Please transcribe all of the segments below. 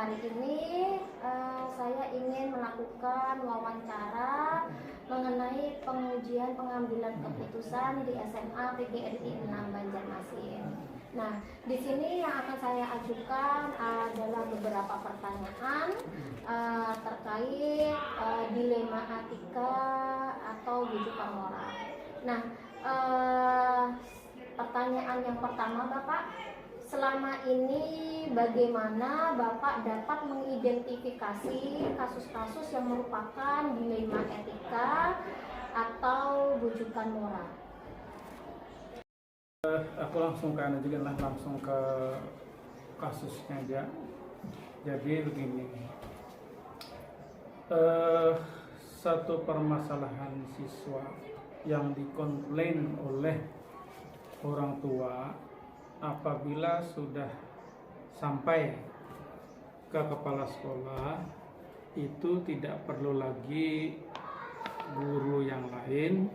hari ini saya ingin melakukan wawancara mengenai pengujian pengambilan keputusan di SMA PGRI 6 Banjarmasin. Nah, di sini yang akan saya ajukan adalah beberapa pertanyaan terkait dilema etika atau rujukan moral. Nah, pertanyaan yang pertama, Bapak, selama ini bagaimana Bapak dapat mengidentifikasi kasus-kasus yang merupakan dilema etika atau rujukan moral? Aku langsung ke Anda juga lah, langsung ke kasusnya aja. Jadi begini, satu permasalahan siswa yang dikomplain oleh orang tua apabila sudah sampai ke kepala sekolah itu tidak perlu lagi guru yang lain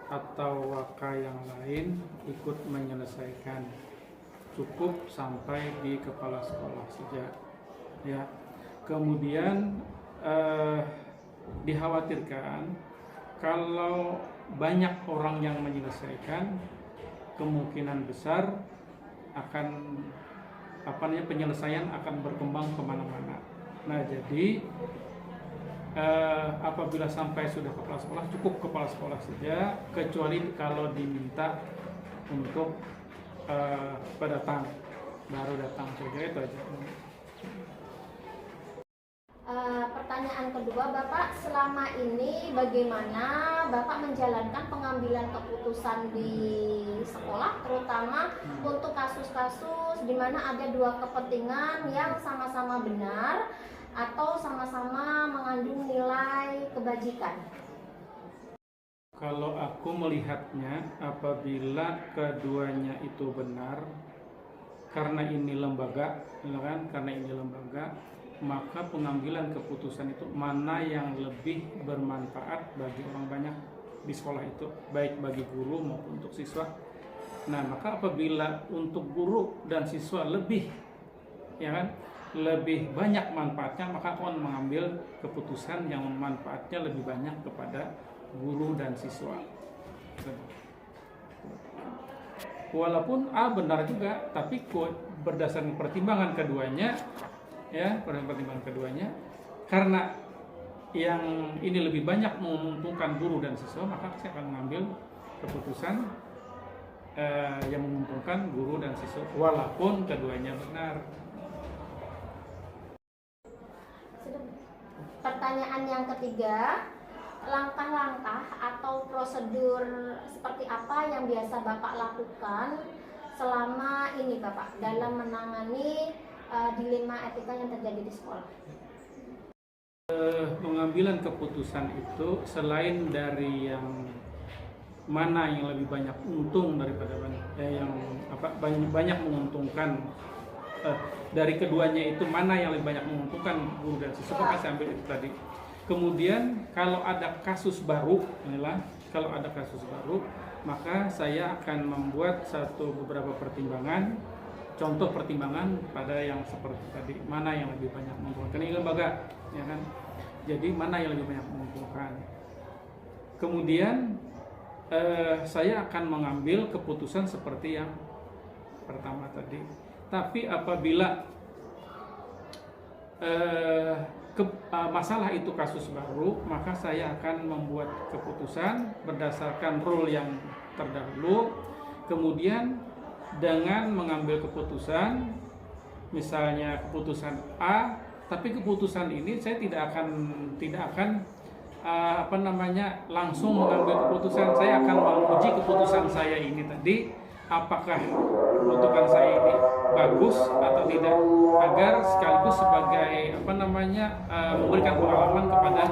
atau waka yang lain ikut menyelesaikan, cukup sampai di kepala sekolah saja ya. Kemudian dikhawatirkan kalau banyak orang yang menyelesaikan, kemungkinan besar akan penyelesaian akan berkembang kemana-mana. Nah, jadi apabila sampai sudah kepala sekolah, cukup kepala sekolah saja, kecuali kalau diminta untuk datang, baru datang saja, itu aja. Pertanyaan kedua, Bapak, selama ini bagaimana Bapak menjalankan pengambilan keputusan di sekolah, terutama untuk kasus-kasus di mana ada dua kepentingan yang sama-sama benar atau sama-sama mengandung nilai kebajikan? Kalau aku melihatnya, apabila keduanya itu benar, karena ini lembaga, maka pengambilan keputusan itu mana yang lebih bermanfaat bagi orang banyak di sekolah itu, baik bagi guru maupun untuk siswa. Nah, maka apabila untuk guru dan siswa lebih banyak manfaatnya, maka akan mengambil keputusan yang manfaatnya lebih banyak kepada guru dan siswa. Walaupun benar juga, tapi berdasarkan pertimbangan keduanya, karena yang ini lebih banyak menguntungkan guru dan siswa, maka saya akan mengambil keputusan yang menguntungkan guru dan siswa, walaupun keduanya benar. Pertanyaan yang ketiga, langkah-langkah atau prosedur seperti apa yang biasa Bapak lakukan selama ini, Bapak, dalam menangani dilema etika yang terjadi di sekolah? Pengambilan keputusan itu selain dari yang mana yang lebih banyak untung daripada banyak menguntungkan, dari keduanya itu mana yang lebih banyak menguntungkan guru dan siswa, maka saya ambil itu tadi. Kemudian kalau ada kasus baru, maka saya akan membuat beberapa pertimbangan. Contoh pertimbangan pada yang seperti tadi, mana yang lebih banyak menguntungkan. Ini lembaga, ya kan? Jadi mana yang lebih banyak menguntungkan. Kemudian saya akan mengambil keputusan seperti yang pertama tadi. Tapi apabila masalah itu kasus baru, maka saya akan membuat keputusan berdasarkan rule yang terdahulu. Kemudian dengan mengambil keputusan, misalnya keputusan A, tapi keputusan ini saya tidak akan langsung mengambil keputusan. Saya akan menguji keputusan saya ini tadi, apakah keputusan saya ini bagus atau tidak, agar sekaligus sebagai memberikan pengalaman kepada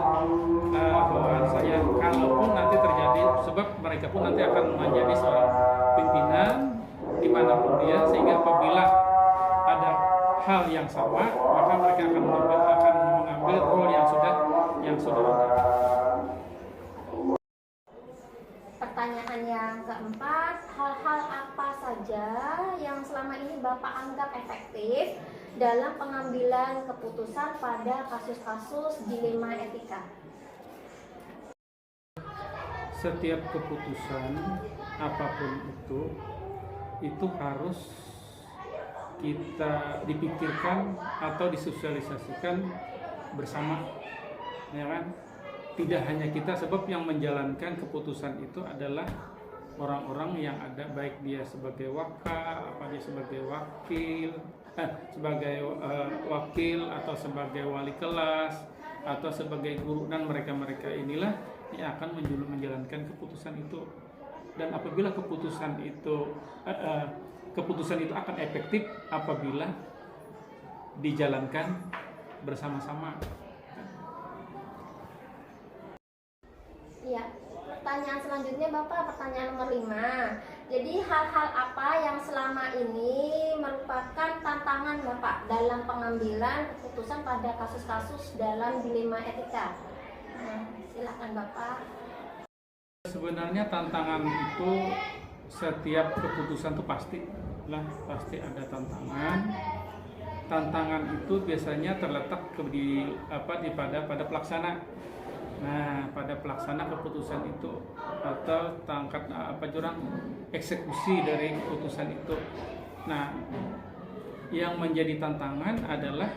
bawahan saya, kalaupun nanti terjadi, sebab mereka pun nanti akan menjadi seorang pimpinan dimanapun dia, sehingga apabila ada hal yang sama, maka mereka akan mengambil role yang sudah ada. Pertanyaan yang keempat, hal-hal apa saja yang selama ini Bapak anggap efektif dalam pengambilan keputusan pada kasus-kasus dilema etika? Setiap keputusan apapun itu harus kita dipikirkan atau disosialisasikan bersama, ya kan? Tidak hanya kita, sebab yang menjalankan keputusan itu adalah orang-orang yang ada, baik dia sebagai dia sebagai wakil atau sebagai wali kelas atau sebagai guru, dan mereka inilah yang akan menjalankan keputusan itu. Dan apabila keputusan itu akan efektif apabila dijalankan bersama-sama. Ya, pertanyaan selanjutnya Bapak, pertanyaan nomor 5. Jadi hal-hal apa yang selama ini merupakan tantangan Bapak dalam pengambilan keputusan pada kasus-kasus dalam dilema etika? Nah, silakan Bapak. Sebenarnya tantangan itu setiap keputusan itu pasti ada tantangan. Tantangan itu biasanya terletak pada pelaksana. Nah, pada pelaksana keputusan itu atau eksekusi dari keputusan itu. Nah, yang menjadi tantangan adalah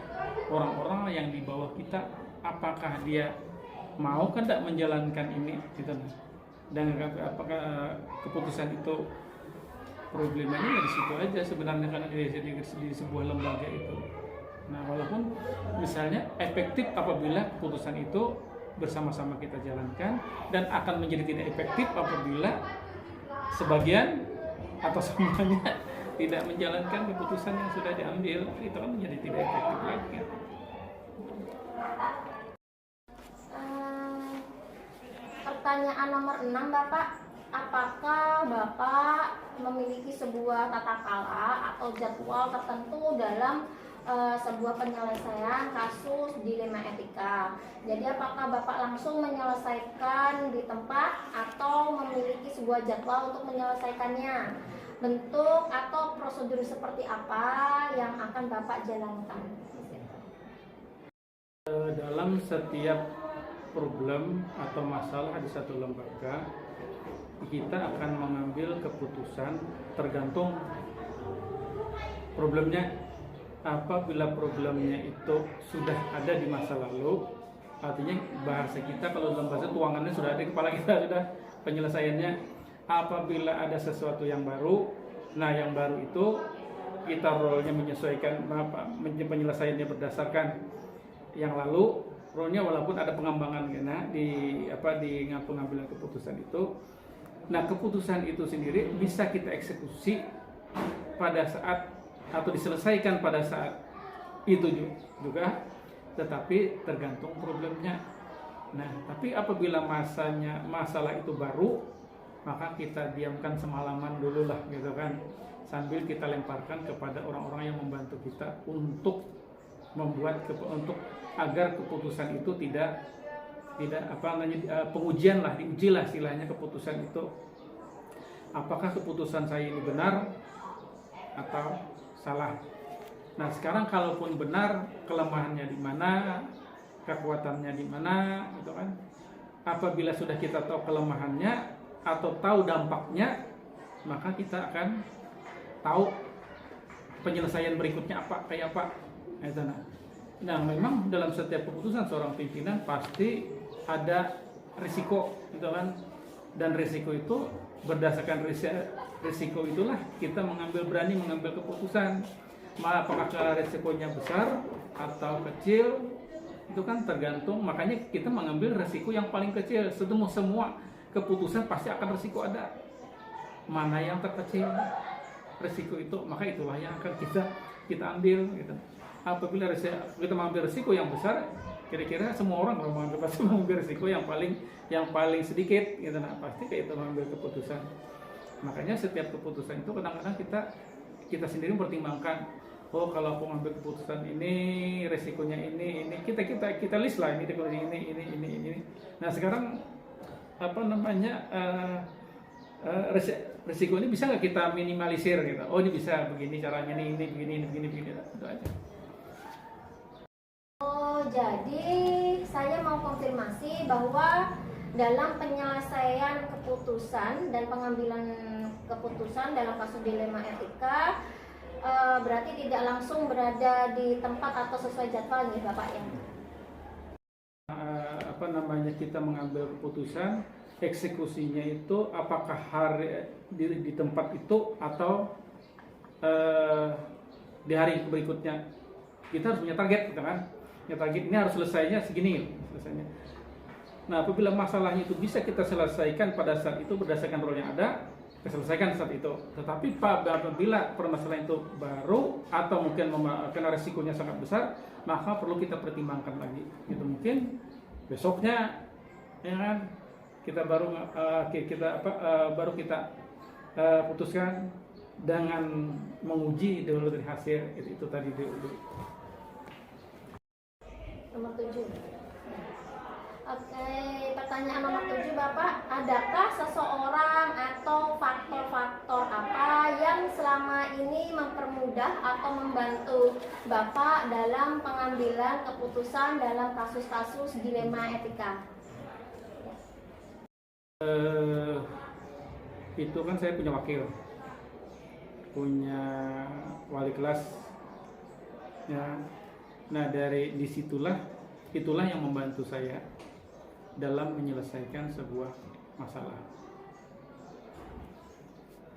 orang-orang yang di bawah kita, apakah dia mau kan tidak menjalankan ini gitu. Dan apakah keputusan itu problemanya di situ aja sebenarnya, karena di sebuah lembaga itu. Nah, walaupun misalnya efektif apabila keputusan itu bersama-sama kita jalankan, dan akan menjadi tidak efektif apabila sebagian atau semuanya tidak menjalankan keputusan yang sudah diambil, itu kan menjadi tidak efektif lagi. Pertanyaan nomor 6 Bapak, apakah Bapak memiliki sebuah tata cara atau jadwal tertentu dalam sebuah penyelesaian kasus dilema etika? Jadi apakah Bapak langsung menyelesaikan di tempat atau memiliki sebuah jadwal untuk menyelesaikannya? Bentuk atau prosedur seperti apa yang akan Bapak jalankan? Dalam setiap problem atau masalah di satu lembaga, kita akan mengambil keputusan tergantung problemnya. Apabila problemnya itu sudah ada di masa lalu, artinya bahasa kita kalau dalam bahasa tuangannya sudah ada di kepala kita, sudah penyelesaiannya. Apabila ada sesuatu yang baru, nah yang baru itu kita role-nya menyesuaikan penyelesaiannya berdasarkan yang lalu role-nya, walaupun ada pengembangan di pengambilan keputusan itu. Nah, keputusan itu sendiri bisa kita eksekusi pada saat atau diselesaikan pada saat itu juga, tetapi tergantung problemnya. Nah, tapi apabila masalah itu baru, maka kita diamkan semalaman dulu lah gitu kan, sambil kita lemparkan kepada orang-orang yang membantu kita untuk agar keputusan itu tidak pengujian lah, diuji lah istilahnya keputusan itu. Apakah keputusan saya ini benar atau salah? Nah, sekarang kalaupun benar, kelemahannya di mana, kekuatannya di mana, gitu kan? Apabila sudah kita tahu kelemahannya atau tahu dampaknya, maka kita akan tahu penyelesaian berikutnya kayak apa. Nah, memang dalam setiap keputusan seorang pimpinan pasti ada risiko, gitu kan? Dan risiko itu berdasarkan risiko itulah kita berani mengambil keputusan. Apakah risikonya besar atau kecil, itu kan tergantung. Makanya kita mengambil risiko yang paling kecil. Semua keputusan pasti akan risiko ada. Mana yang terkecil risiko itu, maka itulah yang akan kita ambil gitu. Apabila kita mengambil risiko yang besar, kira-kira semua orang kalau pasti mengambil risiko yang paling sedikit gitu. Nah, pasti itu mengambil keputusan. Makanya setiap keputusan itu kadang-kadang kita sendiri mempertimbangkan, oh kalau aku ngambil keputusan ini resikonya ini kita list lah, ini. Nah, sekarang resiko ini bisa nggak kita minimalisir gitu? Oh, ini bisa begini caranya, ini begini itu aja. jadi saya mau konfirmasi bahwa dalam penyelesaian keputusan dan pengambilan keputusan dalam kasus dilema etika berarti tidak langsung berada di tempat atau sesuai jadwal nih Bapak ya? Kita mengambil keputusan, eksekusinya itu apakah di tempat itu atau di hari berikutnya. Kita harus punya target, gitu kan? Ya, target ini harus selesainya segini, selesainya. Nah, apabila masalahnya itu bisa kita selesaikan pada saat itu berdasarkan role yang ada, kita selesaikan saat itu. Tetapi apabila permasalahan itu baru atau mungkin karena resikonya sangat besar, maka perlu kita pertimbangkan lagi. Itu mungkin besoknya, ya kan? Kita baru kita putuskan dengan menguji dulu dari hasil itu tadi dulu. Nomor 7. Oke, pertanyaan nomor 7 Bapak, adakah seseorang atau faktor-faktor apa yang selama ini mempermudah atau membantu Bapak dalam pengambilan keputusan dalam kasus-kasus dilema etika? Itu kan saya punya wakil, punya wali kelas, ya. Nah dari itulah yang membantu saya dalam menyelesaikan sebuah masalah.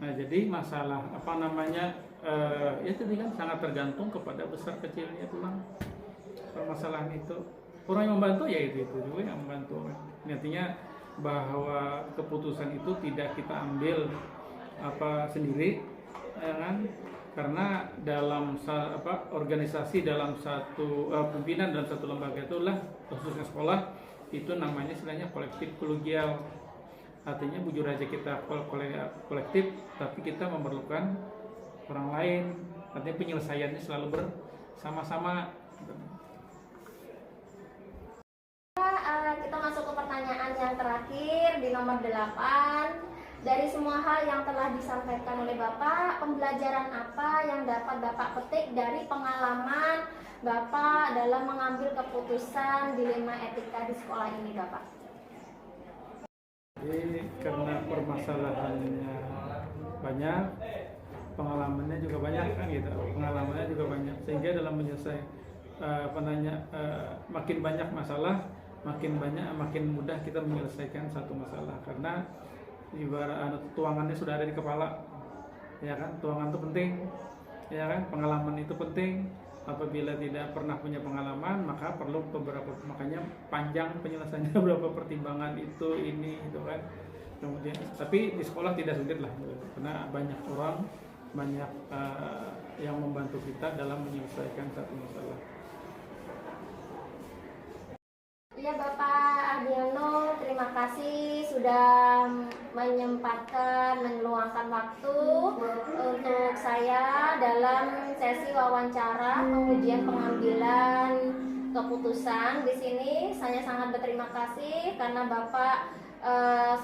Nah jadi masalah ya tadi kan sangat tergantung kepada besar kecilnya tulang permasalahan itu. Orang yang membantu ya itu juga yang membantu. Artinya bahwa keputusan itu tidak kita ambil sendiri, ya kan? Karena dalam organisasi, dalam satu pimpinan dalam satu lembaga itulah, khususnya sekolah, itu namanya istilahnya kolektif kolegial. Artinya bujur aja kita kolektif, tapi kita memerlukan orang lain. Artinya penyelesaiannya selalu bersama-sama. Kita masuk ke pertanyaan yang terakhir di nomor 8. Dari semua hal yang telah disampaikan oleh Bapak, pembelajaran apa yang dapat Bapak petik dari pengalaman Bapak dalam mengambil keputusan dilema etika di sekolah ini, Bapak? Jadi karena permasalahannya banyak, pengalamannya juga banyak kan gitu. Pengalamannya juga banyak sehingga dalam makin banyak masalah, makin mudah kita menyelesaikan satu masalah karena ibarat tuangannya sudah ada di kepala, ya kan? Tuangan itu penting, ya kan? Pengalaman itu penting. Apabila tidak pernah punya pengalaman, maka perlu makanya panjang penyelesaiannya beberapa pertimbangan ini kan. Kemudian, tapi di sekolah tidak sulit lah, karena banyak orang, yang membantu kita dalam menyelesaikan satu masalah. Iya Bapak Ardiono, terima kasih sudah meluangkan waktu untuk saya dalam sesi wawancara pengujian pengambilan keputusan di sini. Saya sangat berterima kasih karena Bapak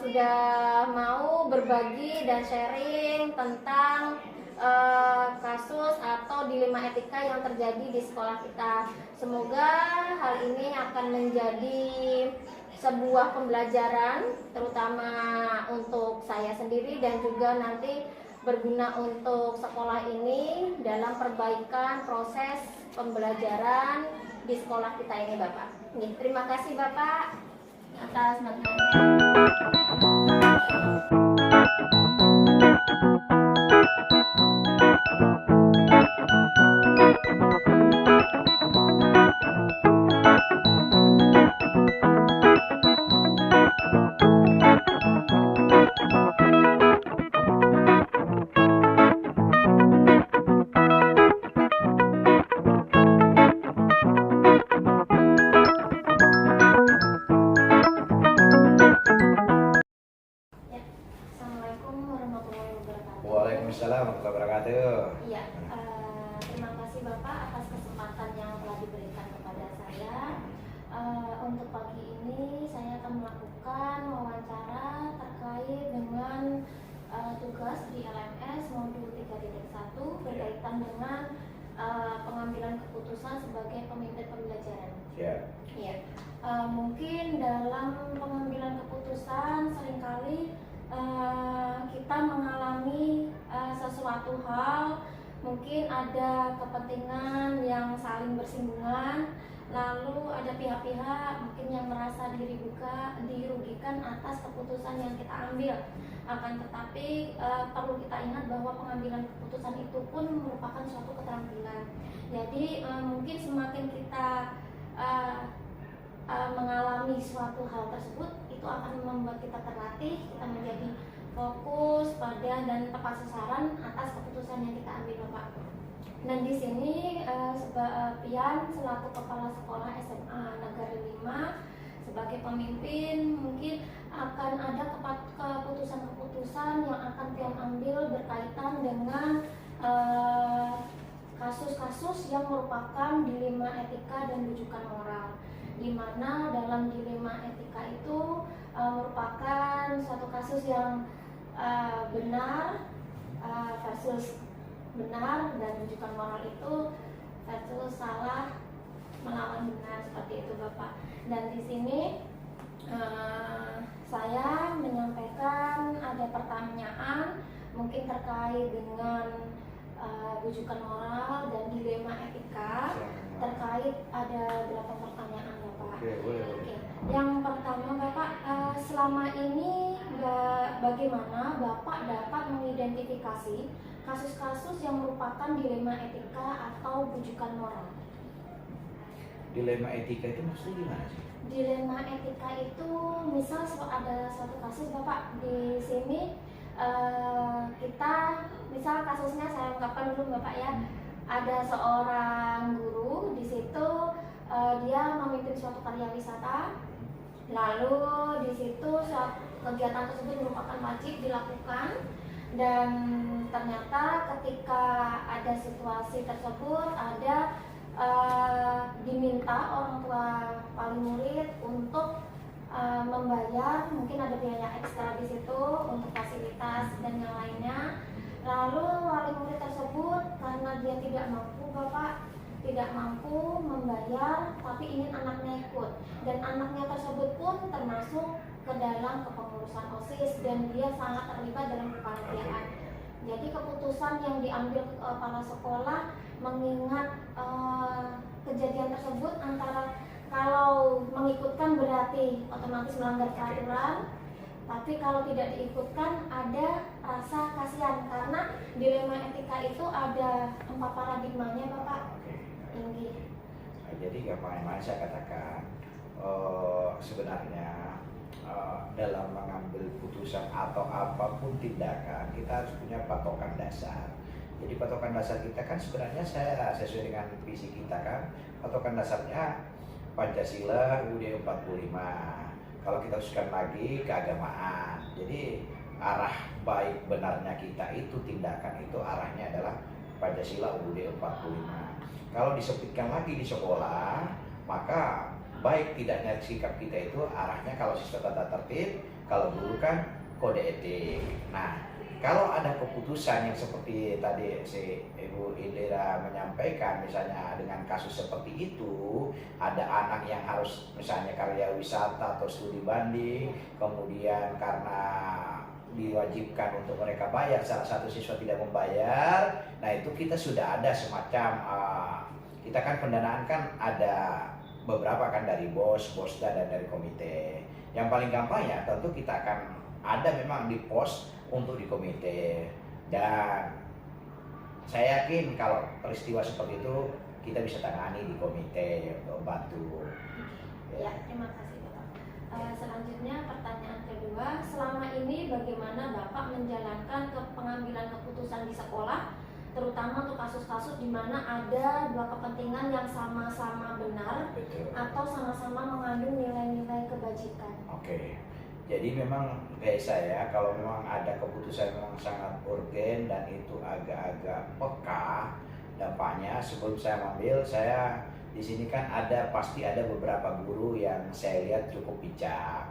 sudah mau berbagi dan sharing tentang kasus atau dilema etika yang terjadi di sekolah kita. Semoga hal ini akan menjadi sebuah pembelajaran terutama untuk saya sendiri dan juga nanti berguna untuk sekolah ini dalam perbaikan proses pembelajaran di sekolah kita ini, Bapak. Terima kasih Bapak atas Ya. Ya, mungkin dalam pengambilan keputusan seringkali kita mengalami sesuatu hal, mungkin ada kepentingan yang saling bersinggungan, lalu ada pihak-pihak mungkin yang merasa dirugikan atas keputusan yang kita ambil. Akan tetapi perlu kita ingat bahwa pengambilan keputusan itu pun merupakan suatu keterampilan. Jadi mungkin semakin kita mengalami suatu hal tersebut, itu akan membuat kita terlatih, kita menjadi fokus pada dan tepat sasaran atas keputusan yang kita ambil, Bapak. Dan di sini Pian selaku kepala sekolah SMA Negari 5 sebagai pemimpin mungkin akan ada keputusan-keputusan yang akan Pian ambil berkaitan dengan kasus-kasus yang merupakan dilema etika dan rujukan moral, di mana dalam dilema etika itu merupakan suatu kasus yang benar versus benar, dan rujukan moral itu versus salah melawan benar, seperti itu, Bapak. Dan di sini saya menyampaikan ada pertanyaan mungkin terkait dengan rujukan moral dan dilema etika. Terkait ada berapa pertanyaan, Bapak? Oke. Yang pertama, Bapak, selama ini bagaimana Bapak dapat mengidentifikasi kasus-kasus yang merupakan dilema etika atau rujukan moral? Dilema etika itu maksudnya gimana sih? Dilema etika itu misal ada suatu kasus, Bapak, di sini kita misal kasusnya saya ungkapkan dulu, Bapak, ya. Ada seorang guru di situ, dia memimpin suatu karya wisata, lalu di situ kegiatan tersebut merupakan wajib dilakukan, dan ternyata ketika ada situasi tersebut ada diminta orang tua wali murid untuk membayar, mungkin ada biaya ekstra di situ untuk fasilitas dan yang lainnya. Lalu wali murid tersebut karena dia tidak mampu, Bapak, tidak mampu membayar, tapi ingin anaknya ikut, dan anaknya tersebut pun termasuk ke dalam kepengurusan OSIS dan dia sangat terlibat dalam kepanitiaan. Jadi keputusan yang diambil kepala sekolah mengingat kejadian tersebut antara kalau mengikutkan berarti otomatis melanggar peraturan, tapi kalau tidak diikutkan ada rasa kasihan, karena dilema etika itu ada 4 paradigmanya, Bapak. Tinggi. Jadi gampang saya katakan sebenarnya dalam mengambil putusan atau apapun tindakan kita harus punya patokan dasar. Jadi patokan dasar kita kan sebenarnya saya sesuai dengan visi kita kan, patokan dasarnya Pancasila UUD 45. Kalau kita usulkan lagi keagamaan, jadi arah baik benarnya kita itu tindakan itu arahnya adalah Pancasila UUD 45. Kalau disebutkan lagi di sekolah, maka baik tidaknya sikap kita itu arahnya kalau siswa tata tertib, kalau guru kan kode etik. Nah, kalau ada keputusan yang seperti tadi si Ibu Indira menyampaikan, misalnya dengan kasus seperti itu, ada anak yang harus misalnya karya wisata atau studi banding, kemudian karena diwajibkan untuk mereka bayar, salah satu siswa tidak membayar, nah itu kita sudah ada semacam, kita kan pendanaan kan ada beberapa kan dari BOS, BOSDA, dan dari komite. Yang paling gampang ya tentu kita akan ada memang di pos untuk di komite, dan saya yakin kalau peristiwa seperti itu kita bisa tangani di komite untuk bantu. Ya, terima kasih, Bapak. Selanjutnya pertanyaan kedua, selama ini bagaimana Bapak menjalankan pengambilan keputusan di sekolah, terutama untuk kasus-kasus di mana ada dua kepentingan yang sama-sama benar. Betul. Atau sama-sama mengandung nilai-nilai kebajikan? Oke. Jadi memang kayak saya, kalau memang ada keputusan memang sangat urgen dan itu agak-agak peka dampaknya, sebelum saya mengambil, saya di sini kan pasti ada beberapa guru yang saya lihat cukup bijak.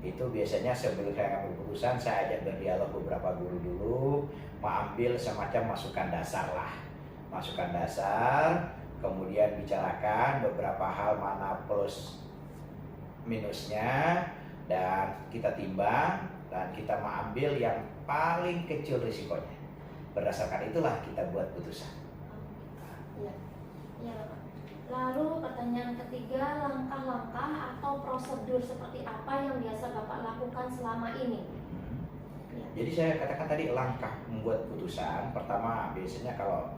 Itu biasanya sebelum saya ambil keputusan, saya ajak berdialog beberapa guru dulu, mengambil semacam masukan dasar lah. Masukan dasar, kemudian bicarakan beberapa hal mana plus minusnya, dan kita timbang dan kita mengambil yang paling kecil risikonya. Berdasarkan itulah kita buat putusan. Iya, iya Bapak. Lalu pertanyaan ketiga, langkah-langkah atau prosedur seperti apa yang biasa Bapak lakukan selama ini? Ya. Jadi saya katakan tadi langkah membuat putusan. Pertama biasanya kalau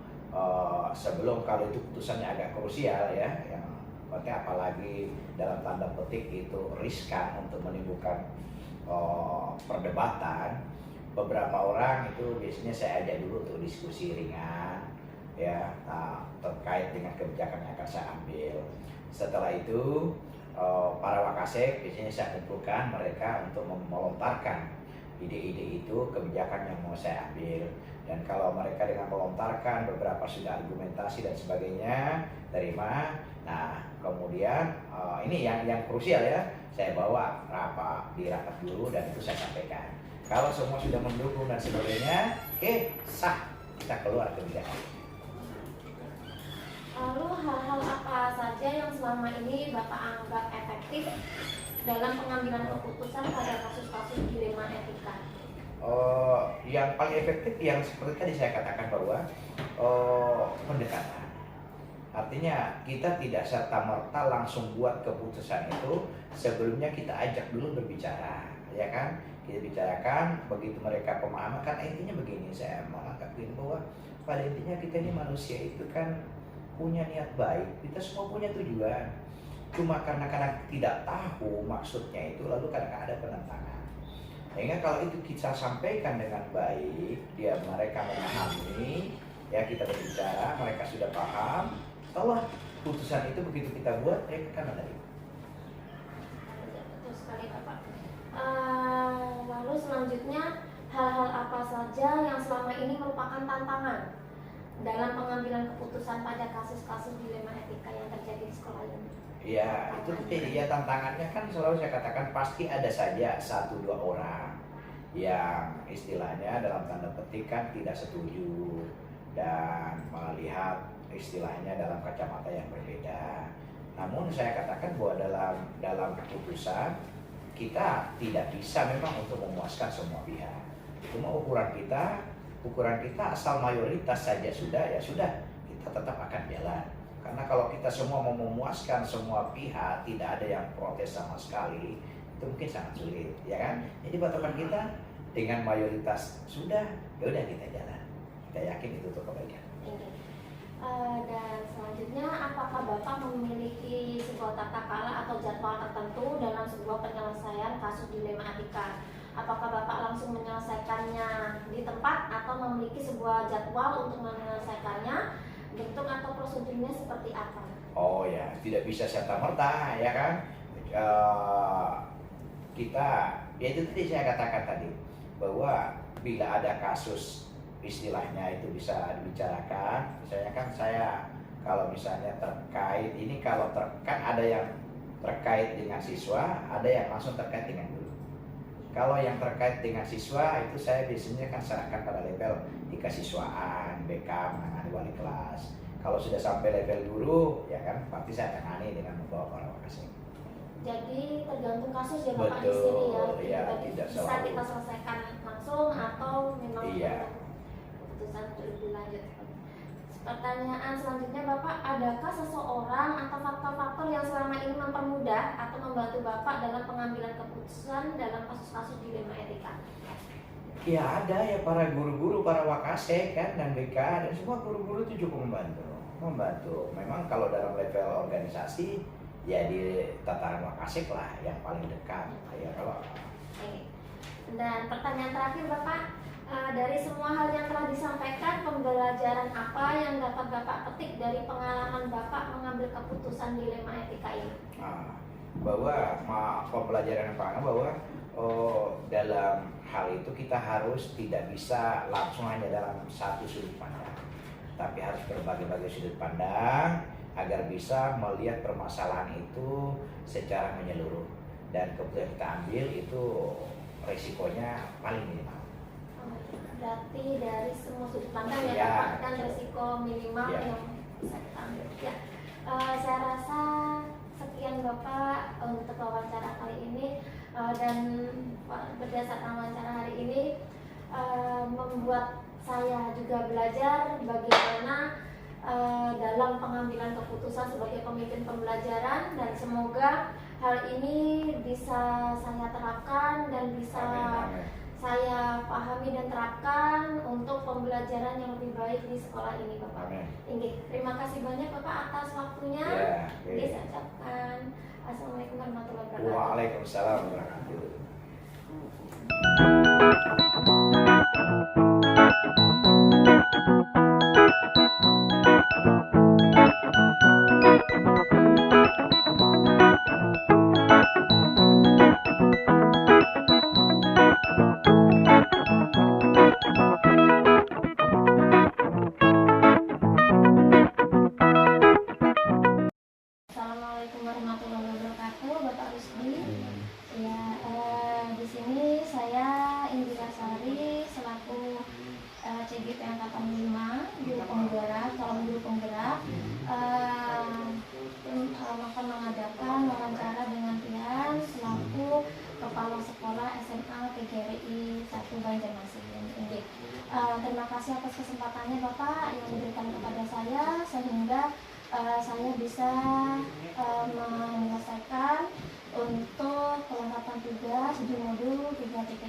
kalau itu putusannya agak krusial ya, yang penting apalagi dalam tanda petik itu riskan untuk menimbulkan perdebatan. Beberapa orang itu biasanya saya ajak dulu untuk diskusi ringan ya, terkait dengan kebijakan yang akan saya ambil. Setelah itu para wakasek biasanya saya kumpulkan mereka untuk melontarkan ide-ide itu, kebijakan yang mau saya ambil. Dan kalau mereka dengan melontarkan beberapa sudah argumentasi dan sebagainya terima, nah kemudian ini yang krusial ya, saya bawa di rapat dulu dan itu saya sampaikan. Kalau semua sudah mendukung dan sebagainya, oke, sah, kita keluar kebijakan. Lalu hal-hal apa saja yang selama ini Bapak anggap efektif dalam pengambilan keputusan pada kasus-kasus dilema etika? Yang paling efektif yang seperti tadi saya katakan bahwa pendekatan. Artinya kita tidak serta-merta langsung buat keputusan itu, sebelumnya kita ajak dulu berbicara, ya kan? Kita bicarakan, begitu mereka pemahaman, kan intinya begini, saya mengatakan bahwa pada intinya kita ini manusia itu kan punya niat baik, kita semua punya tujuan. Cuma karena kadang tidak tahu maksudnya itu, lalu kadang-kadang ada penentangan. Sehingga kalau itu kita sampaikan dengan baik, mereka memahami, ya kita berbicara, mereka sudah paham, setelah putusan itu begitu kita buat, mereka akan menerima. Betul sekali Bapak. Lalu selanjutnya, hal-hal apa saja yang selama ini merupakan tantangan dalam pengambilan keputusan pada kasus-kasus dilema etika yang terjadi di sekolah ini? Ya, itu ya tantangannya kan selalu saya katakan pasti ada saja 1-2 orang yang istilahnya dalam tanda petik kan tidak setuju dan melihat istilahnya dalam kacamata yang berbeda. Namun saya katakan bahwa dalam keputusan kita tidak bisa memang untuk memuaskan semua pihak. Cuma ukuran kita asal mayoritas saja sudah, ya sudah, kita tetap akan jalan. Karena kalau kita semua mau memuaskan semua pihak, tidak ada yang protes sama sekali, itu mungkin sangat sulit, ya kan? Jadi patokan kita dengan mayoritas sudah, ya udah kita jalan. Kita yakin itu untuk kebaikan. Dan selanjutnya, apakah Bapak memiliki sebuah tata kala atau jadwal tertentu dalam sebuah penyelesaian kasus dilema etika? Apakah Bapak langsung menyelesaikannya di tempat atau memiliki sebuah jadwal untuk menyelesaikannya? Bentuk atau prosedurnya seperti apa? Oh ya, tidak bisa serta-merta, ya kan? Kita, ya itu tadi saya katakan tadi, bahwa bila ada kasus istilahnya itu bisa dibicarakan. Misalnya kan kalau misalnya terkait ini, kan ada yang terkait dengan siswa, ada yang langsung terkait dengan guru. Kalau yang terkait dengan siswa itu saya biasanya kan serahkan pada level di kesiswaan, BK menangani wali kelas. Kalau sudah sampai level guru, ya kan pasti saya tangani dengan membawa para wakasek. Jadi tergantung kasus ya Bapak di sini ya. Ya, tidak bisa selalu kita selesaikan langsung atau memang keputusan lebih lanjut. Pertanyaan selanjutnya Bapak, adakah seseorang atau faktor-faktor yang selama ini mempermudah atau membantu Bapak dalam pengambilan keputusan dalam kasus-kasus dilema etika? Ya ada ya, para guru-guru, para wakasek kan, dan BK, dan semua guru-guru itu cukup membantu. Memang kalau dalam level organisasi ya di tataran wakasek lah yang paling dekat ya kalau. Dan pertanyaan terakhir Bapak, dari semua hal yang telah disampaikan, pembelajaran apa yang dapat Bapak petik dari pengalaman Bapak mengambil keputusan dilema etika ini? Bahwa pembelajaran apa? Bahwa dalam hal itu kita harus tidak bisa langsung hanya dalam satu sudut pandang, tapi harus berbagai-bagai sudut pandang agar bisa melihat permasalahan itu secara menyeluruh, dan keputusan kita ambil itu risikonya paling minimal. Berarti dari semua sudut pandang ya Bapak, dan risiko minimal yang bisa kita ambil. Ya, saya rasa sekian Bapak untuk wawancara kali ini, dan berdasarkan wawancara hari ini membuat saya juga belajar bagaimana dalam pengambilan keputusan sebagai pemimpin pembelajaran, dan semoga hal ini bisa saya terapkan dan bisa saya pahami dan terapkan untuk pembelajaran yang lebih baik di sekolah ini, Bapak. Inggih, terima kasih banyak Bapak atas waktunya. Saya ucapkan Assalamualaikum warahmatullahi wabarakatuh. Waalaikumsalam warahmatullahi wabarakatuh. Assalamualaikum warahmatullahi wabarakatuh, Bapak Rusdi. Ya, di sini saya Indira Sari selaku CGP Angkatan 5, guru penggerak, calon guru penggerak, akan mengadakan wawancara dengan Tian selaku Kepala Sekolah SMA PGRI 1 Banjarmasin. Terima kasih atas kesempatannya Bapak yang diberikan kepada saya, sehingga saya bisa menyelesaikan untuk kelengkapan tugas di modul 3.1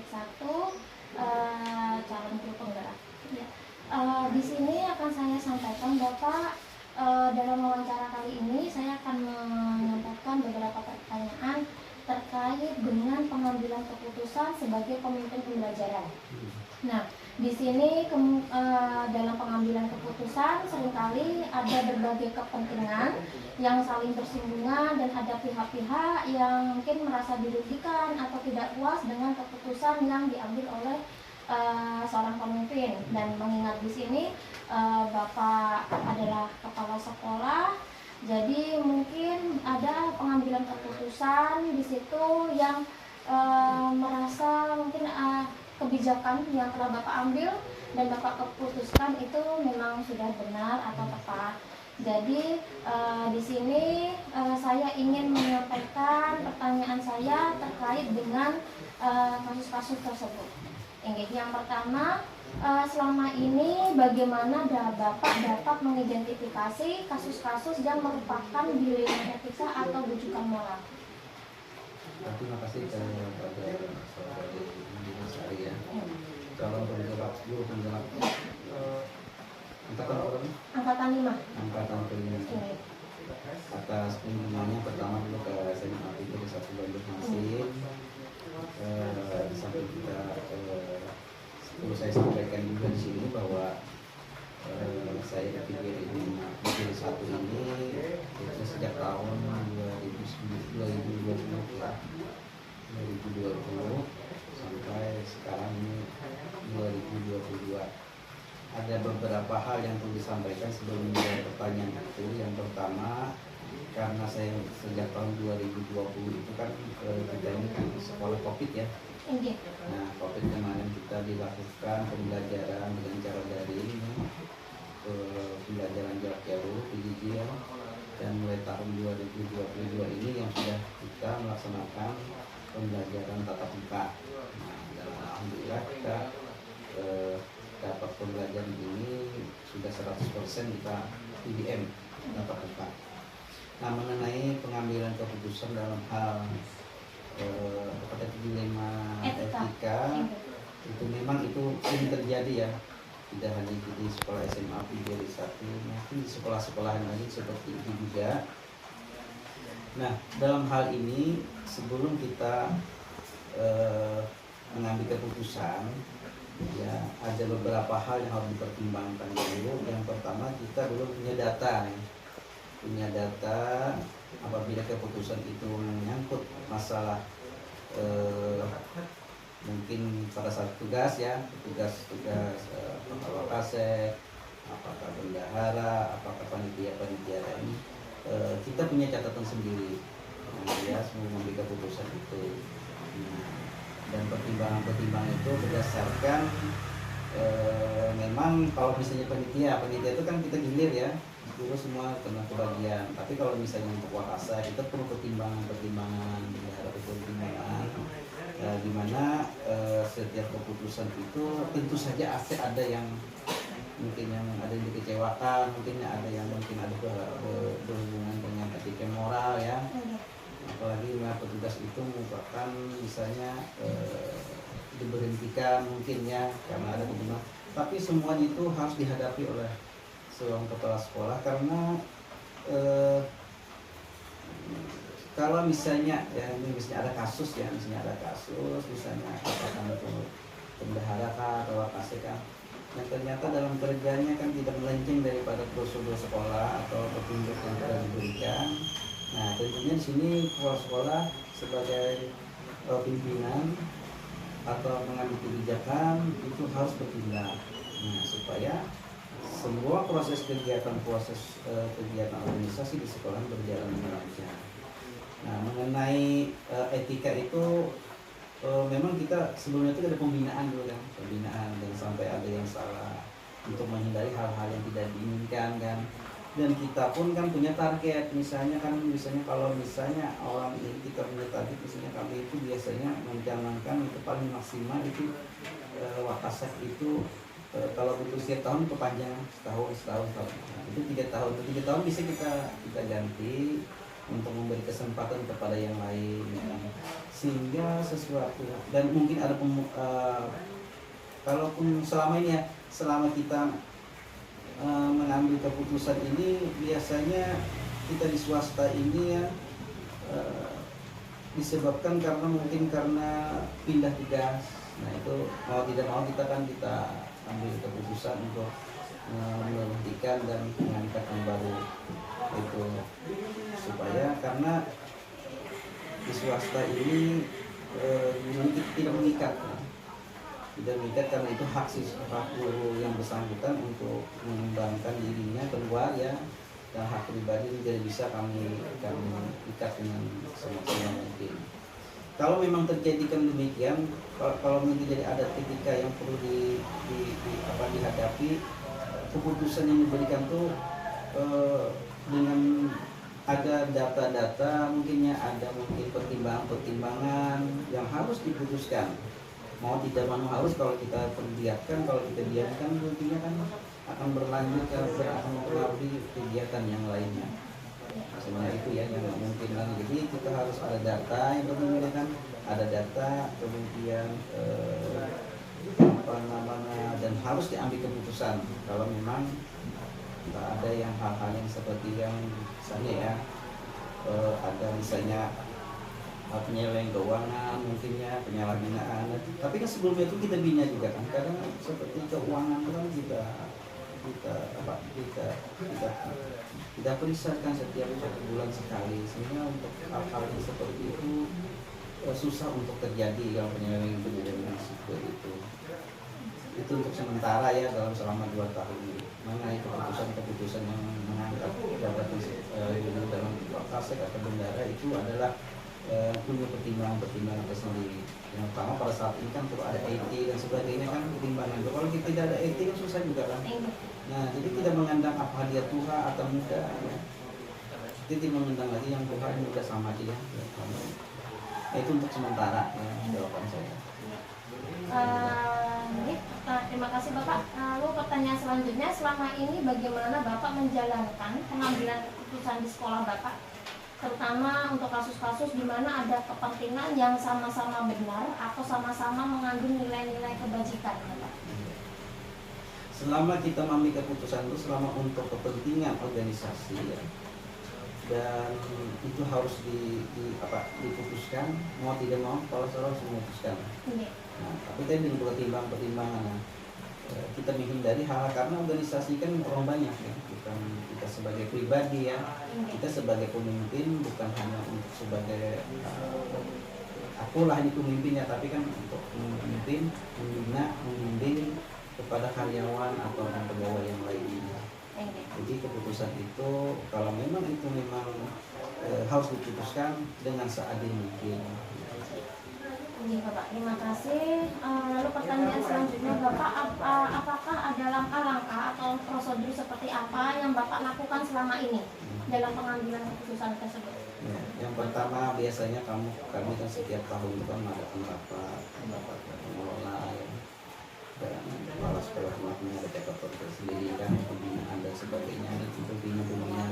calon guru penggerak. Ya. Di sini akan saya sampaikan Bapak, dalam wawancara kali ini saya akan menyampaikan beberapa pertanyaan terkait dengan pengambilan keputusan sebagai pemimpin pembelajaran. Nah, di sini dalam pengambilan keputusan seringkali ada berbagai kepentingan yang saling bersinggungan, dan ada pihak-pihak yang mungkin merasa dirugikan atau tidak puas dengan keputusan yang diambil oleh seorang pemimpin. Dan mengingat di sini Bapak adalah kepala sekolah, jadi mungkin ada pengambilan keputusan di situ yang merasa mungkin kebijakan yang telah Bapak ambil dan Bapak keputuskan itu memang sudah benar atau tepat. Jadi di sini saya ingin menyampaikan pertanyaan saya terkait dengan kasus-kasus tersebut. Yang pertama, selama ini bagaimana Bapak dapat mengidentifikasi kasus-kasus yang merupakan dilema etika atau rujukan moral? Terima kasih kepada saudari Indira Sari ya, calon penggerak guru penggerak angkatan berapa? Angkatan 5. Angkatan kelima. Atas kunjungannya pertama dulu ke SMA PGRI 1 Banjarmasin. Di samping kita perlu saya sampaikan juga di sini bahwa saya di PGRI 1 ini itu sejak tahun 2020 sampai sekarang ini 2022. Ada beberapa hal yang perlu disampaikan sebelum menjawab pertanyaan itu. Yang pertama, karena saya sejak tahun 2020 itu kan kita ini kan sekolah COVID ya. Nah, COVID kemarin kita dilakukan pembelajaran dengan cara daring, pembelajaran jarak jauh PJJ, dan mulai tahun 2022 ini yang sudah kita melaksanakan pembelajaran tatap muka. Nah, dan alhamdulillah kita dapat pembelajaran ini sudah 100% kita PDM tatap muka. Nah, mengenai pengambilan keputusan dalam hal dilema etika, itu memang itu sering terjadi ya, tidak hanya di sekolah SMA PGRI 1, mungkin di sekolah-sekolah lain seperti itu juga. Nah, dalam hal ini sebelum kita mengambil keputusan, ya ada beberapa hal yang harus dipertimbangkan dulu. Yang pertama, kita belum punya data nih. Punya data apabila keputusan itu menyangkut masalah mungkin pada saat tugas ya, tugas apakah kasek, apakah bendahara, apakah panitia ini, kita punya catatan sendiri ya sebelum mengambil keputusan itu. Dan pertimbangan itu berdasarkan memang kalau misalnya panitia itu kan kita gilir ya, guru semua kena kebagian. Tapi kalau misalnya untuk wakasa kita perlu pertimbangan, ada pertimbangan di mana setiap keputusan itu tentu saja ada yang mungkin yang ada yang dikecewakan, mungkin ada yang ada berhubungan dengan etika moral ya. Apalagi petugas itu merupakan misalnya diberhentikan mungkin ya karena ada kebenaran. Tapi semuanya itu harus dihadapi oleh seorang kepala sekolah karena kalau misalnya ya misalnya ada kasus misalnya apakah itu bendahara atau wakaseka yang ternyata dalam kerjanya kan tidak melenceng daripada prosedur sekolah atau petunjuk yang telah diberikan. Nah tentunya di sini kepala sekolah sebagai pimpinan atau mengambil kebijakan itu harus bertindak. Nah supaya semua proses kegiatan organisasi di sekolah berjalan dengan lancar. Nah mengenai etika itu memang kita sebelumnya itu ada pembinaan dulu kan, dan sampai ada yang salah untuk menghindari hal-hal yang tidak diinginkan kan. Dan kita pun kan punya target, misalnya kalau misalnya orang ini kita punya target, misalnya kami itu biasanya mencanangkan itu paling maksimal itu wakasak itu kalau butuh setiap tahun perpanjang setahun. Nah, itu 3 tahun bisa kita ganti untuk memberi kesempatan kepada yang lain ya. Sehingga sesuatu dan mungkin ada kalaupun selama kita mengambil keputusan ini biasanya kita di swasta ini ya disebabkan karena pindah tugas. Nah itu mau tidak mau kita ambil keputusan untuk menghentikan dan mengangkat yang baru itu supaya karena di swasta ini tidak mengikat karena itu hak guru yang bersangkutan untuk mengembangkan dirinya keluar ya, dan hak pribadi tidak bisa kami ikat dengan semaksimal mungkin. Kalau memang terjadikan demikian, kalau menjadi ada ketika yang perlu dihadapi, keputusan yang diberikan tuh dengan ada data-data mungkin pertimbangan yang harus diputuskan. Mau tidak mau harus, kalau kita perbiarkan, kalau kita diamkan nantinya kan akan berlanjut akan mempengaruhi kegiatan yang lainnya. Sebenarnya itu ya yang mungkin kan. Jadi kita harus ada data yang membedakan, ada data kemudian dan harus diambil keputusan kalau memang ada yang hal-hal yang seperti yang misalnya ya ada misalnya penyelewengan keuangan mungkinnya, penyalahgunaan. Tapi kan sebelumnya itu kita bina juga kan, karena seperti keuangan kan kita periksakan setiap 1 bulan sekali, sehingga untuk hal-hal yang seperti itu susah untuk terjadi kalau penyelewengan seperti itu. Itu untuk sementara ya dalam selama 2 tahun ini. Mengenai keputusan yang mengangkat jabatan dalam wakasek atau bendara itu adalah punya pertimbangan tersendiri. Yang pertama pada saat ini kan perlu ada ET dan sebagainya kan pertimbangan. Kalau kita tidak ada ET kan susah juga kan. Nah jadi tidak mengandang apa dia tua atau muda. Ya. Jadi mengundang lagi yang tua yang muda sama aja ya. Itu untuk sementara ya, jawaban saya. Terima kasih Bapak. Lalu pertanyaan selanjutnya, selama ini bagaimana Bapak menjalankan pengambilan keputusan di sekolah Bapak, terutama untuk kasus-kasus di mana ada kepentingan yang sama-sama benar atau sama-sama mengandung nilai-nilai kebajikan Bapak? Selama kita mengambil keputusan itu selama untuk kepentingan organisasi ya, dan itu harus diputuskan, mau tidak mau kalau harus memutuskan. Nah, tapi tadi dengan pertimbangan kita menghindari hal karena organisasi kan orang banyak ya, bukan kita sebagai pribadi ya, kita sebagai pemimpin bukan hanya untuk sebagai akulah ini pemimpinnya, tapi kan untuk memimpin, membina, membimbing kepada karyawan atau pegawai yang lainnya. Jadi keputusan itu kalau memang harus diputuskan dengan seadil mungkin. Iya Bapak, terima kasih. Lalu pertanyaan selanjutnya Bapak, apakah ada langkah-langkah atau prosedur seperti apa yang Bapak lakukan selama ini dalam pengambilan keputusan tersebut? Ya, yang pertama biasanya kami kan setiap tahun itu kan mengadakan rapat pengelola ya, dan kepala sekolah punya ada cekatan tersendiri kan, pembinaan dan sebagainya, dan tentunya pembinaan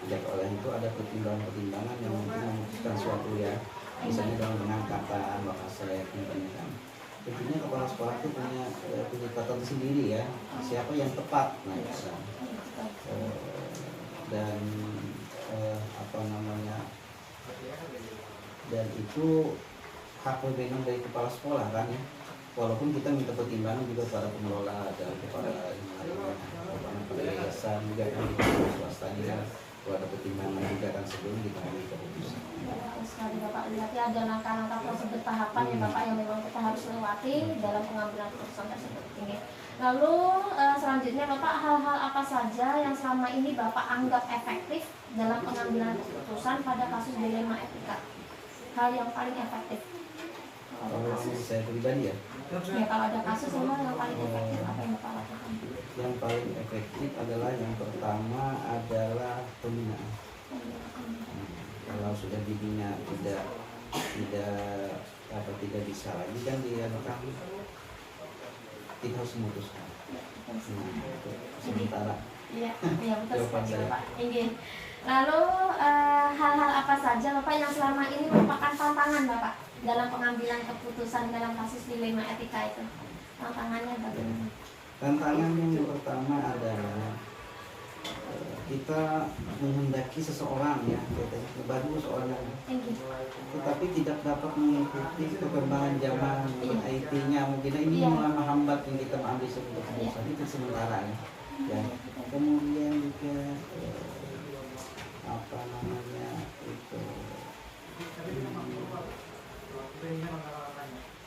yang oleh itu ada pertimbangan-pertimbangan yang mungkin memutuskan suatu ya, misalnya dalam pengangkatan bahasa ya kan. Tentunya kepala sekolah itu punya catatan sendiri ya, siapa yang tepat nah ya kan. Dan apa namanya, dan itu hak wewenang dari kepala sekolah kan ya, walaupun kita minta pertimbangan juga pada pengelola dan kepada yayasan juga kan, di swasta ini kan kalau ada pertimbangan juga kan sebelum kita ambil keputusan. Betul sekali Bapak, berarti ada langkah-langkah prosedur tahapan ya Bapak yang memang kita harus lewati dalam pengambilan keputusan tersebut. Ini. Lalu selanjutnya Bapak, hal-hal apa saja yang selama ini Bapak anggap efektif dalam pengambilan keputusan pada kasus dilema etika? Hal yang paling efektif? Kalau saya pribadi ya, Kalau ada kasus memang yang paling efektif apa yang Bapak lakukan? yang paling efektif adalah yang pertama adalah pembinaan. Kalau sudah dibina tidak bisa lagi kan diadakan, kita harus memutuskan. Sementara. Iya betul sekali Bapak. Lalu hal-hal apa saja Bapak yang selama ini merupakan tantangan Bapak dalam pengambilan keputusan dalam kasus dilema etika itu? Tantangannya bagaimana? Tantangan yang pertama adalah kita menghendaki seseorang ya, bagus orang, tetapi tidak dapat mengikuti perkembangan zaman IT-nya, mungkin ini menghambat yang kita ambil sebuah keputusan itu sementara ya. Kemudian juga apa namanya itu,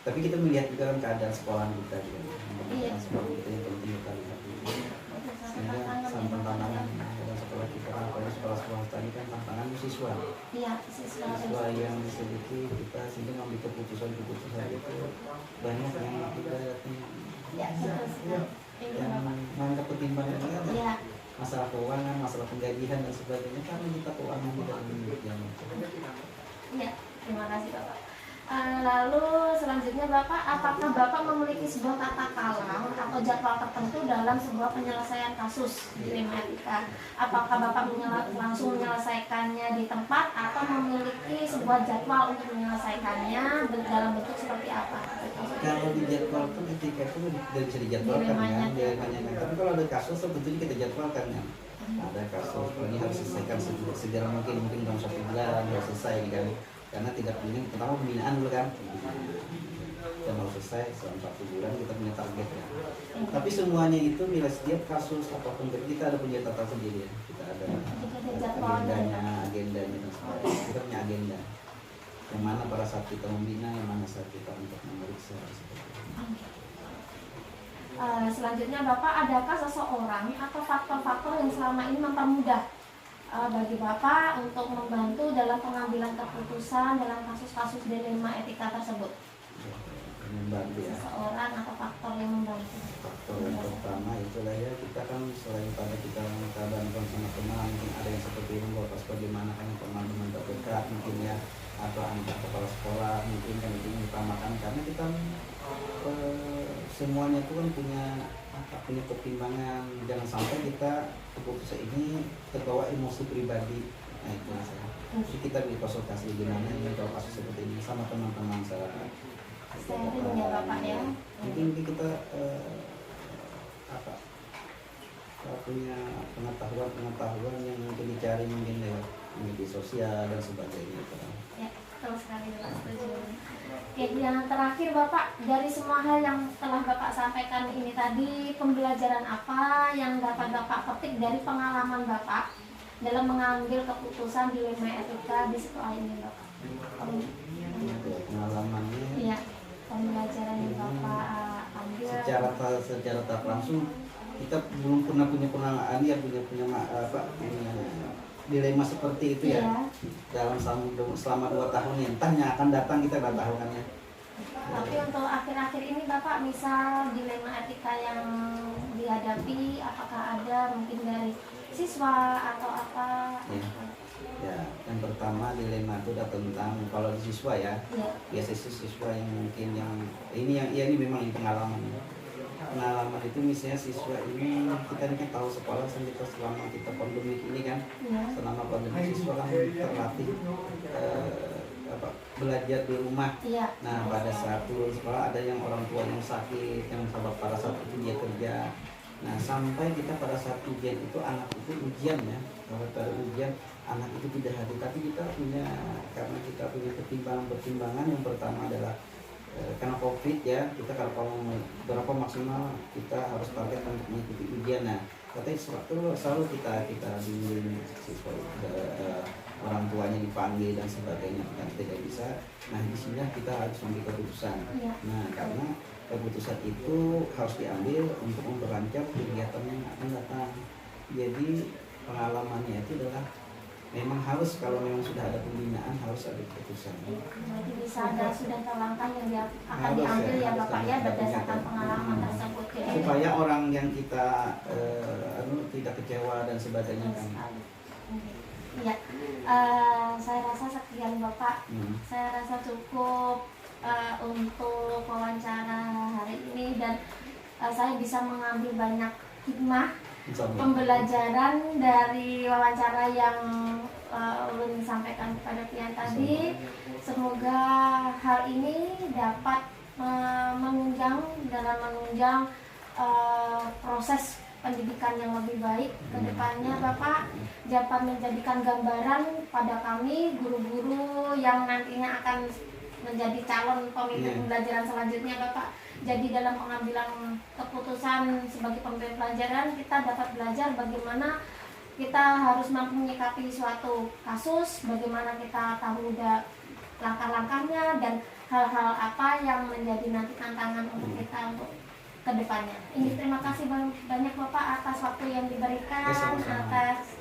tapi kita melihat juga kan keadaan sekolah kita juga, sekolah kita yang penting kita lihat dulu. Sehingga tantangan dalam sekolah kita kan, kalau sekolah tadi kan tantangan siswa yang sedikit kita sehingga mengambil keputusan itu banyak yang kita yang menganggap pertimbangan masalah keuangan, masalah penggajian dan sebagainya, karena kita keuangan tidak yang terima kasih Bapak. Lalu selanjutnya Bapak, apakah Bapak memiliki sebuah tata kalang atau jadwal tertentu dalam sebuah penyelesaian kasus dilema etika? Apakah Bapak langsung menyelesaikannya di tempat atau memiliki sebuah jadwal untuk menyelesaikannya dalam bentuk seperti apa? Kalau di jadwal itu etika itu tidak bisa dijadwalkan kan, tapi kalau ada kasus tentunya kita jadwalkan kan. Ada kasus ini harus selesaikan segera mungkin dalam 1 bulan harus selesai kan. Karena tidak punya, pertama pembinaan dulu kan, dan mau selesai selama 1 bulan kita punya target ya. Tapi semuanya itu bila setiap kasus apapun kita ada punya tata sendiri ya. Kita ada agendanya dan sebagainya. Kita punya agenda. Yang mana pada saat kita membina, yang mana saat kita untuk memeriksa. Selanjutnya Bapak, adakah seseorang atau faktor-faktor yang selama ini mempermudah bagi Bapak untuk membantu dalam pengambilan keputusan dalam kasus-kasus dilema etika tersebut? Membantu ya. Seseorang atau faktor yang membantu? Faktor yang pertama itulah ya, kita kan selain pada kita keadaan sama teman, mungkin ada yang seperti ini, pas bagaimana kan teman-teman terdekat mungkin ya, atau anak kepala sekolah mungkin kan itu mengutamakan, karena kita semuanya itu kan punya pertimbangan, jangan sampai kita keputusan ini terbawa emosi pribadi. Nah itu masalah. Jadi kita berkonsultasi gimana ini kalau kasus seperti ini sama teman-teman saya. Sharing ya Bapak ya. Mungkin kita punya pengetahuan yang mungkin dicari mungkin lewat media sosial dan sebagainya. Ya, betul sekali Bapak, setuju. Oke, yang terakhir Bapak, dari semua hal yang telah Bapak sampaikan ini tadi, pembelajaran apa yang dapat Bapak petik dari pengalaman Bapak dalam mengambil keputusan dilema etika di sekolah ini Bapak? Pengalamannya? Iya, pembelajaran yang Bapak ambil. Secara tak langsung kita belum pernah punya pengalaman ya, punya dilema seperti itu ya. Iya. Dalam selama 2 tahun yang entahnya akan datang kita nggak tahu kan ya. Tapi untuk akhir-akhir ini Bapak misal dilema etika yang dihadapi, apakah ada mungkin dari siswa atau apa? Ya, yang pertama dilema itu udah tentang kalau di siswa ya. Iya. Biasa siswa yang mungkin yang ini memang ini pengalaman. Pengalaman itu misalnya siswa ini kita ini kan tahu sekolah selama kita pandemi ini kan. Iya. Selama pandemi siswa kan terlatih belajar di rumah. Iya. Nah pada saat turun sekolah ada yang orang tua yang sakit, yang pada saat itu dia kerja. Nah sampai kita pada saat ujian itu anak itu ujian ya, kalau pada ujian anak itu tidak hadir, tapi kita punya karena kita punya pertimbangan yang pertama adalah karena COVID ya, kita kalau berapa maksimal kita harus target untuk mengikuti ujian. Nah katanya selalu kita bimbing siswa, orang tuanya dipanggil dan sebagainya kan tidak bisa. Nah di sini kita harus ambil keputusan. Iya. Nah karena keputusan itu harus diambil untuk memperlancar kegiatan yang akan datang. Jadi pengalamannya itu adalah memang harus, kalau memang sudah ada pembinaan harus ada keputusan. Berarti bisa ada sudah langkah yang akan Harus diambil ya harus Bapak ya berdasarkan pengalaman tersebut. Jadi supaya orang yang kita tidak kecewa dan sebagainya kan. Iya, saya rasa sekian Bapak. Saya rasa cukup untuk wawancara hari ini dan saya bisa mengambil banyak hikmah pembelajaran dari wawancara yang ulun sampaikan kepada Pian tadi. Semoga hal ini dapat menunjang proses pendidikan yang lebih baik ke depannya Bapak, dapat menjadikan gambaran pada kami guru-guru yang nantinya akan menjadi calon pemimpin pembelajaran selanjutnya Bapak. Jadi dalam pengambilan keputusan sebagai pemimpin pelajaran kita dapat belajar bagaimana kita harus mampu menyikapi suatu kasus, bagaimana kita tahu langkah-langkahnya dan hal-hal apa yang menjadi nanti tantangan untuk kita untuk kedepannya. Ini terima kasih banyak Bapak atas waktu yang diberikan, atas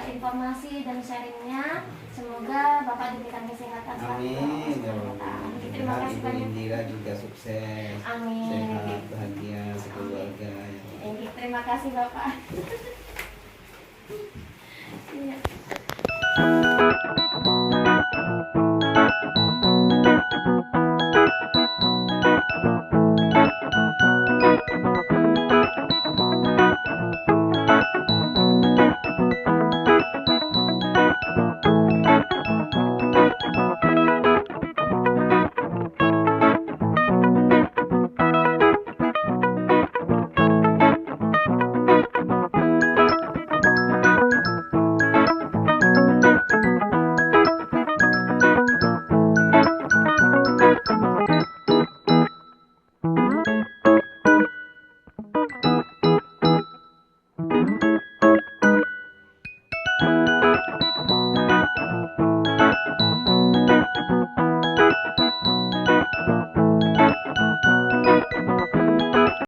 informasi dan sharingnya. Semoga Bapak diberikan kesehatan selalu. Amin. Terima kasih Ibu banyak. Indira juga sukses, Amin. sehat, bahagia, sekeluarga. Terima kasih Bapak. Iya.